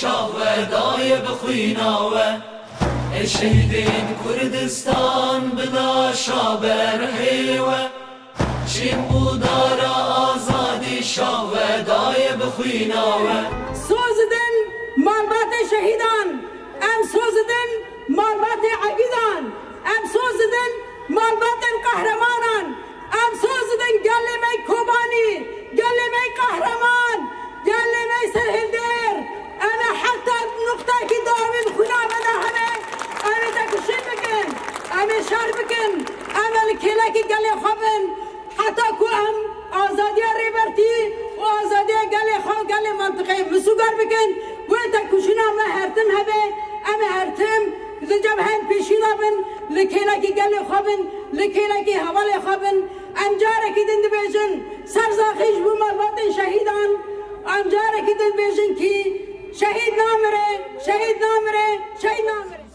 شهدای بخویناوه شهیدین کردستان بلا شابر هیوه چین بودار آزادی شهدای بخویناوه سوزدن مالبات شهیدان ام سوزدن مالبات عبیدان ام سوزدن مالبات قهرمانان ام سوزدن گلمه کوبانی گلمه قهرمان گلمه سرهندر انا حتی نقطه که داوید خدا بده همه انا تکشی بکن انا شر بکن انا لکیله که گلی خوابن حتی که هم آزادی ریبرتی و آزادی گلی خواب گلی منطقه مسوگر بکن و تکشینا ما هرتم هبه اما هرتم جب هم پیشی دابن لکیله که گلی خوابن لکیله که حوالی خوابن انجاره که دند بیشن سرزاخیش بو مالبات شهیدان انجاره که دند بیشن کی شهید نامره شهید نامره شهید نامره